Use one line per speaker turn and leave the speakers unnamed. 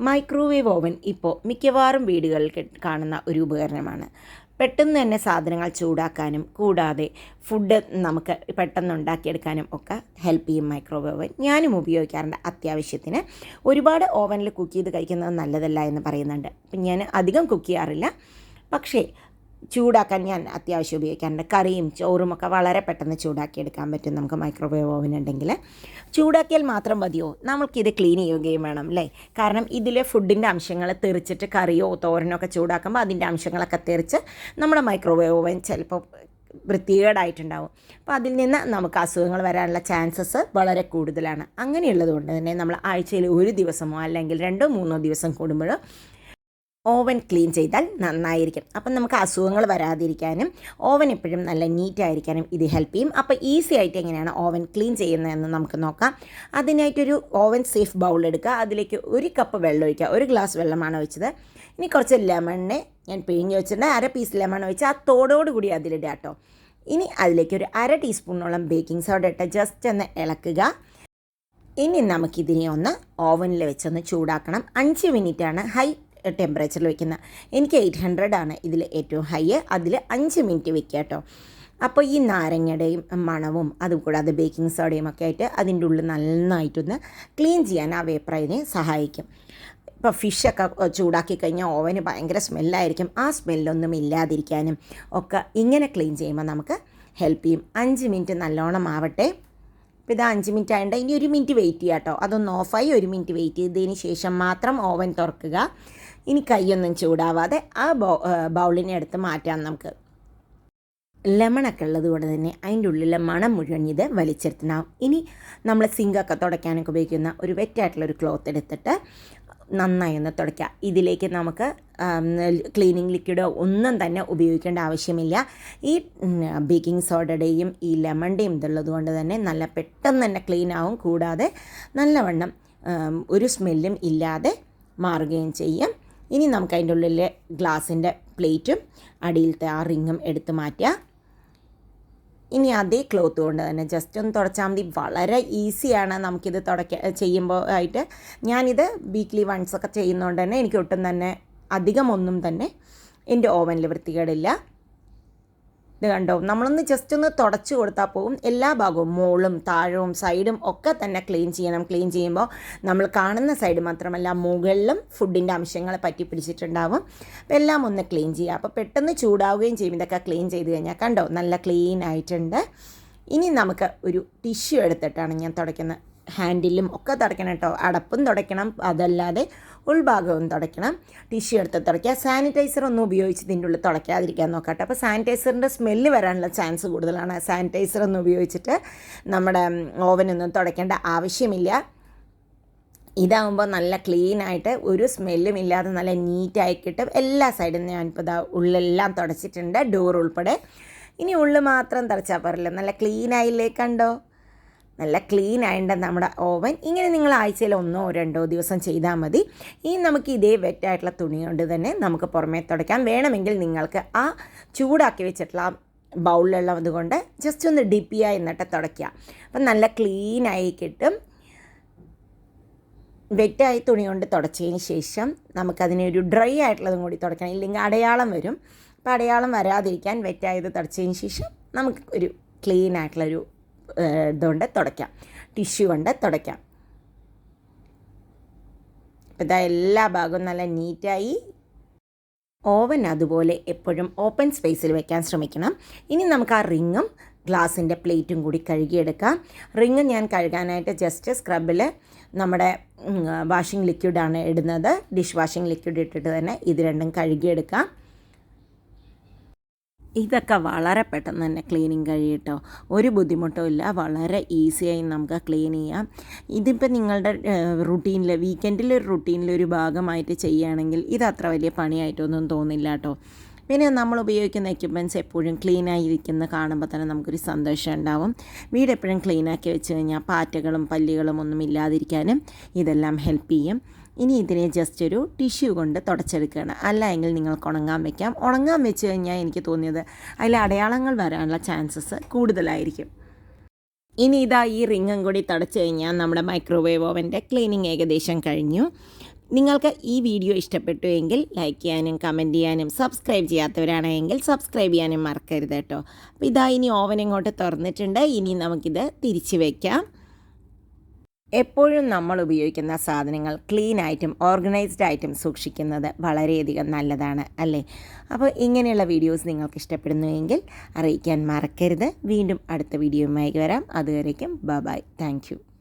Microwave oven ഇപ്പോൾ മിക്കവാറും വീടുകളിൽ കാണുന്ന ഒരു ഉപകരണമാണ്. പെട്ടെന്ന് തന്നെ സാധനങ്ങൾ ചൂടാക്കാനും കൂടാതെ ഫുഡ് നമുക്ക് പെട്ടെന്ന് ഉണ്ടാക്കിയെടുക്കാനും ഒക്കെ ഹെൽപ്പ് ചെയ്യും മൈക്രോവേവ് ഓവൻ. ഞാനും ഉപയോഗിക്കാറുണ്ട് അത്യാവശ്യത്തിന്. ഒരുപാട് ഓവനിൽ കുക്ക് ചെയ്ത് കഴിക്കുന്നത് നല്ലതല്ല എന്ന് പറയുന്നുണ്ട്. അപ്പം ഞാൻ അധികം കുക്ക് ചെയ്യാറില്ല, പക്ഷേ ചൂടാക്കാൻ ഞാൻ അത്യാവശ്യം ഉപയോഗിക്കാറുണ്ട്. കറിയും ചോറുമൊക്കെ വളരെ പെട്ടെന്ന് ചൂടാക്കിയെടുക്കാൻ പറ്റും നമുക്ക് മൈക്രോവേവ് ഓവൻ ഉണ്ടെങ്കിൽ. ചൂടാക്കിയാൽ മാത്രം മതിയോ, നമ്മൾക്കിത് ക്ലീൻ ചെയ്യുകയും വേണം അല്ലേ? കാരണം ഇതിലെ ഫുഡിൻ്റെ അംശങ്ങൾ തെറിച്ചിട്ട് കറിയോ തോരനോ ഒക്കെ ചൂടാക്കുമ്പോൾ അതിൻ്റെ അംശങ്ങളൊക്കെ തെറിച്ച് നമ്മുടെ മൈക്രോവേവ് ഓവൻ ചിലപ്പോൾ വൃത്തികേടായിട്ടുണ്ടാവും. അപ്പോൾ അതിൽ നിന്ന് നമുക്ക് അസുഖങ്ങൾ വരാനുള്ള ചാൻസസ് വളരെ കൂടുതലാണ്. അങ്ങനെയുള്ളത് കൊണ്ട് തന്നെ നമ്മൾ ആഴ്ചയിൽ ഒരു ദിവസമോ അല്ലെങ്കിൽ 2-3 ദിവസം കൂടുമ്പോഴോ ഓവൻ ക്ലീൻ ചെയ്താൽ നന്നായിരിക്കും. അപ്പം നമുക്ക് അസുഖങ്ങൾ വരാതിരിക്കാനും ഓവൻ എപ്പോഴും നല്ല നീറ്റായിരിക്കാനും ഇത് ഹെൽപ്പ് ചെയ്യും. അപ്പോൾ ഈസി ആയിട്ട് എങ്ങനെയാണ് ഓവൻ ക്ലീൻ ചെയ്യുന്നതെന്ന് നമുക്ക് നോക്കാം. അതിനായിട്ടൊരു ഓവൻ സേഫ് ബൗൾ എടുക്കുക. അതിലേക്ക് 1 കപ്പ് വെള്ളം ഒഴിക്കുക. 1 ഗ്ലാസ് വെള്ളമാണ് ഒഴിച്ചത്. ഇനി കുറച്ച് ലെമണിനെ ഞാൻ പിഴിഞ്ഞ് വെച്ചിട്ടുണ്ട്. 1 പീസ് ലെമൺ ഒഴിച്ച് ആ തോടോടുകൂടി അതിലിടുക കേട്ടോ. ഇനി അതിലേക്ക് ഒരു 1/2 ടീസ്പൂണോളം ബേക്കിംഗ് സോഡ ഇട്ട് ജസ്റ്റ് ഒന്ന് ഇളക്കുക. ഇനി നമുക്കിതിനെ ഒന്ന് ഓവനിൽ വെച്ചൊന്ന് ചൂടാക്കണം. 5 മിനിറ്റാണ് ഹൈ ടെമ്പറേച്ചറിൽ വയ്ക്കുന്നത്. എനിക്ക് 800 ആണ് ഇതിൽ ഏറ്റവും ഹൈ. അതിൽ 5 മിനിറ്റ് വയ്ക്കുക കേട്ടോ. അപ്പോൾ ഈ നാരങ്ങയുടെയും മണവും അതുകൂടാതെ ബേക്കിംഗ് സോഡയും ഒക്കെ ആയിട്ട് അതിൻ്റെ ഉള്ളിൽ നന്നായിട്ടൊന്ന് ക്ലീൻ ചെയ്യാൻ ആ വേപ്പറിനെ സഹായിക്കും. ഇപ്പോൾ ഫിഷൊക്കെ ചൂടാക്കി കഴിഞ്ഞാൽ ഓവന് ഭയങ്കര സ്മെല്ലായിരിക്കും. ആ സ്മെല്ലൊന്നും ഇല്ലാതിരിക്കാനും ഒക്കെ ഇങ്ങനെ ക്ലീൻ ചെയ്യുമ്പോൾ നമുക്ക് ഹെൽപ്പ് ചെയ്യും. 5 മിനിറ്റ് നല്ലോണം ആവട്ടെ. ഇപ്പോൾ ഇത് 5 മിനിറ്റ് ആയതുകൊണ്ട് ഇനി 1 മിനിറ്റ് വെയിറ്റ് ചെയ്യുക കേട്ടോ. അതൊന്ന് ഓഫായി 1 മിനിറ്റ് വെയിറ്റ് ചെയ്തതിന് ശേഷം മാത്രം ഓവൻ തുറക്കുക. ഇനി കൈയൊന്നും ചൂടാവാതെ ആ ബൗളിനെ എടുത്ത് മാറ്റാം നമുക്ക്. ലെമണൊക്കെ ഉള്ളത് കൊണ്ട് തന്നെ അതിൻ്റെ ഉള്ളിലെ മണം മുഴുവൻ ഇത് വലിച്ചെടുത്തിനാവും. ഇനി നമ്മൾ സിങ്കൊക്കെ തുടയ്ക്കാനൊക്കെ ഉപയോഗിക്കുന്ന ഒരു വെറ്റായിട്ടുള്ളൊരു ക്ലോത്ത് എടുത്തിട്ട് നന്നായി ഒന്ന് തുടയ്ക്കുക. ഇതിലേക്ക് നമുക്ക് ക്ലീനിങ് ലിക്വിഡോ ഒന്നും തന്നെ ഉപയോഗിക്കേണ്ട ആവശ്യമില്ല. ഈ ബേക്കിംഗ് സോഡയുടെയും ഈ ലെമണിൻ്റെയും ഇതുള്ളത് കൊണ്ട് തന്നെ നല്ല പെട്ടെന്ന് തന്നെ ക്ലീൻ ആവും. കൂടാതെ നല്ലവണ്ണം ഒരു സ്മെല്ലും ഇല്ലാതെ മാറുകയും ചെയ്യും. ഇനി നമുക്ക് അതിൻ്റെ ഉള്ളിലെ ഗ്ലാസിൻ്റെ പ്ലേറ്റും അടിയിലത്തെ ആ റിങ്ങും എടുത്ത് മാറ്റുക. ഇനി അതേ ക്ലോത്ത് കൊണ്ട് തന്നെ ജസ്റ്റ് ഒന്ന് തുടച്ചാൽ മതി. വളരെ ഈസിയാണ് നമുക്കിത് ചെയ്യുമ്പോൾ ആയിട്ട്. ഞാനിത് വീക്ക്ലി വൺസ് ഒക്കെ ചെയ്യുന്നതുകൊണ്ട് തന്നെ എനിക്ക് ഒട്ടും തന്നെ അധികമൊന്നും തന്നെ എൻ്റെ ഓവനിൽ വൃത്തികേടില്ല. ഇത് കണ്ടോ, നമ്മളൊന്ന് ജസ്റ്റ് ഒന്ന് തുടച്ച് കൊടുത്താൽ പോകും. എല്ലാ ഭാഗവും മുകളും താഴവും സൈഡും ഒക്കെ തന്നെ ക്ലീൻ ചെയ്യണം. ക്ലീൻ ചെയ്യുമ്പോൾ നമ്മൾ കാണുന്ന സൈഡ് മാത്രമല്ല മുകളിലും ഫുഡിൻ്റെ അംശങ്ങൾ പറ്റി പിടിച്ചിട്ടുണ്ടാവും. അപ്പോൾ എല്ലാം ഒന്ന് ക്ലീൻ ചെയ്യുക. അപ്പോൾ പെട്ടെന്ന് ചൂടാവുകയും ചെയ്യും. ഇതൊക്കെ ക്ലീൻ ചെയ്ത് കഴിഞ്ഞാൽ കണ്ടോ നല്ല ക്ലീൻ ആയിട്ടുണ്ട്. ഇനി നമുക്ക് ഒരു ടിഷ്യൂ എടുത്തിട്ടാണ് ഞാൻ തുടയ്ക്കുന്നത്. ഹാൻഡിലും ഒക്കെ തുടയ്ക്കണം കേട്ടോ. അടപ്പും തുടയ്ക്കണം, അതല്ലാതെ ഉൾഭാഗവും തുടയ്ക്കണം. ടിഷ്യൂ എടുത്ത് തുടയ്ക്കുക. സാനിറ്റൈസർ ഒന്നും ഉപയോഗിച്ച് ഇതിൻ്റെ ഉള്ളിൽ തുടയ്ക്കാതിരിക്കാൻ നോക്കട്ടെ. അപ്പോൾ സാനിറ്റൈസറിൻ്റെ സ്മെല്ല് വരാനുള്ള ചാൻസ് കൂടുതലാണ്. സാനിറ്റൈസർ ഒന്നും ഉപയോഗിച്ചിട്ട് നമ്മുടെ ഓവനൊന്നും തുടയ്ക്കേണ്ട ആവശ്യമില്ല. ഇതാകുമ്പോൾ നല്ല ക്ലീനായിട്ട് ഒരു സ്മെല്ലും ഇല്ലാതെ നല്ല നീറ്റായി കിട്ടും. എല്ലാ സൈഡിൽ ഞാനിപ്പോൾ ഉള്ളെല്ലാം തുടച്ചിട്ടുണ്ട്, ഡോർ ഉൾപ്പെടെ. ഇനി ഉള്ളു മാത്രം തുടച്ചാൽ പോരല്ലോ, നല്ല ക്ലീനായില്ലേ? കണ്ടോ, നല്ല ക്ലീൻ ആയിട്ട് നമ്മുടെ ഓവൻ. ഇങ്ങനെ നിങ്ങൾ ആഴ്ചയിൽ 1-2 ദിവസം ചെയ്താൽ മതി. ഇനി നമുക്ക് ഇതേ വെറ്റായിട്ടുള്ള തുണി കൊണ്ട് തന്നെ നമുക്ക് പുറമേ തുടയ്ക്കാം. വേണമെങ്കിൽ നിങ്ങൾക്ക് ആ ചൂടാക്കി വെച്ചിട്ടുള്ള ബൗളിലുള്ളത് കൊണ്ട് ജസ്റ്റ് ഒന്ന് ഡിപ്പ് ചെയ്യുക, എന്നിട്ട് തുടയ്ക്കുക. അപ്പം നല്ല ക്ലീനായി കിട്ടും. വെറ്റായി തുണി കൊണ്ട് തുടച്ചതിന് ശേഷം നമുക്കതിനൊരു ഡ്രൈ ആയിട്ടുള്ളതും കൂടി തുടയ്ക്കണം, ഇല്ലെങ്കിൽ അടയാളം വരും. അപ്പോൾ അടയാളം വരാതിരിക്കാൻ വെറ്റായത് തുടച്ചതിന് ശേഷം നമുക്ക് ഒരു ക്ലീൻ ആയിട്ടുള്ളൊരു ഇതുകൊണ്ട് തുടയ്ക്കാം, ടിഷ്യൂ കൊണ്ട് തുടയ്ക്കാം. അപ്പോൾ ഇതാ എല്ലാ ഭാഗവും നല്ല നീറ്റായി. ഓവൻ അതുപോലെ എപ്പോഴും ഓപ്പൺ സ്പേസിൽ വെക്കാൻ ശ്രമിക്കണം. ഇനി നമുക്ക് ആ റിങ്ങും ഗ്ലാസിൻ്റെ പ്ലേറ്റും കൂടി കഴുകിയെടുക്കാം. റിങ് ഞാൻ കഴുകാനായിട്ട് ജസ്റ്റ് സ്ക്രബിൽ നമ്മുടെ വാഷിംഗ് ലിക്വിഡാണ് ഇടുന്നത്. ഡിഷ് വാഷിംഗ് ലിക്വിഡ് ഇട്ടിട്ട് തന്നെ ഇത് രണ്ടും കഴുകിയെടുക്കാം. ഇതൊക്കെ വളരെ പെട്ടെന്ന് തന്നെ ക്ലീനിങ് കഴിയട്ടോ, ഒരു ബുദ്ധിമുട്ടും ഇല്ല. വളരെ ഈസിയായി നമുക്ക് ക്ലീൻ ചെയ്യാം. ഇതിപ്പോൾ നിങ്ങളുടെ റുട്ടീനിൽ വീക്കെൻഡിലൊരു റുട്ടീനിലൊരു ഭാഗമായിട്ട് ചെയ്യുകയാണെങ്കിൽ ഇത് അത്ര വലിയ പണിയായിട്ടൊന്നും തോന്നില്ല കേട്ടോ. പിന്നെ നമ്മൾ ഉപയോഗിക്കുന്ന എക്യുപ്മെൻറ്റ്സ് എപ്പോഴും ക്ലീനായിരിക്കുന്ന കാണുമ്പോൾ തന്നെ നമുക്കൊരു സന്തോഷം ഉണ്ടാവും. വീട് എപ്പോഴും ക്ലീനാക്കി വെച്ച് കഴിഞ്ഞാൽ പാറ്റകളും പല്ലികളും ഒന്നും ഇല്ലാതിരിക്കാനും ഇതെല്ലാം ഹെൽപ്പ് ചെയ്യും. ഇനി ഇതിനെ ജസ്റ്റ് ഒരു ടിഷ്യൂ കൊണ്ട് തുടച്ചെടുക്കുകയാണ്. അല്ല എങ്കിൽ നിങ്ങൾക്ക് ഉണങ്ങാൻ വയ്ക്കാം. ഉണങ്ങാൻ വെച്ച് കഴിഞ്ഞാൽ എനിക്ക് തോന്നിയത് അതിൽ അടയാളങ്ങൾ വരാനുള്ള ചാൻസസ് കൂടുതലായിരിക്കും. ഇനി ഇതാ ഈ റിങ്ങും കൂടി തുടച്ച് കഴിഞ്ഞാൽ നമ്മുടെ മൈക്രോവേവ് ഓവൻ്റെ ക്ലീനിങ് ഏകദേശം കഴിഞ്ഞു. നിങ്ങൾക്ക് ഈ വീഡിയോ ഇഷ്ടപ്പെട്ടു എങ്കിൽ ലൈക്ക് ചെയ്യാനും കമൻറ്റ് ചെയ്യാനും സബ്സ്ക്രൈബ് ചെയ്യാത്തവരാണെങ്കിൽ സബ്സ്ക്രൈബ് ചെയ്യാനും മറക്കരുത് കേട്ടോ. അപ്പോൾ ഇതാ ഇനി ഓവൻ ഇങ്ങോട്ട് തുറന്നിട്ടുണ്ട്. ഇനി നമുക്കിത് തിരിച്ച് വയ്ക്കാം. എപ്പോഴും നമ്മൾ ഉപയോഗിക്കുന്ന സാധനങ്ങൾ ക്ലീൻ ആയിട്ടും ഓർഗനൈസ്ഡ് ആയിട്ടും സൂക്ഷിക്കുന്നത് വളരെയധികം നല്ലതാണ് അല്ലേ? അപ്പോൾ ഇങ്ങനെയുള്ള വീഡിയോസ് നിങ്ങൾക്ക് ഇഷ്ടപ്പെടുന്നുവെങ്കിൽ അറിയിക്കാൻ മറക്കരുത്. വീണ്ടും അടുത്ത വീഡിയോയുമായി വരാം. അതുവരേക്കും ബൈ. Thank you.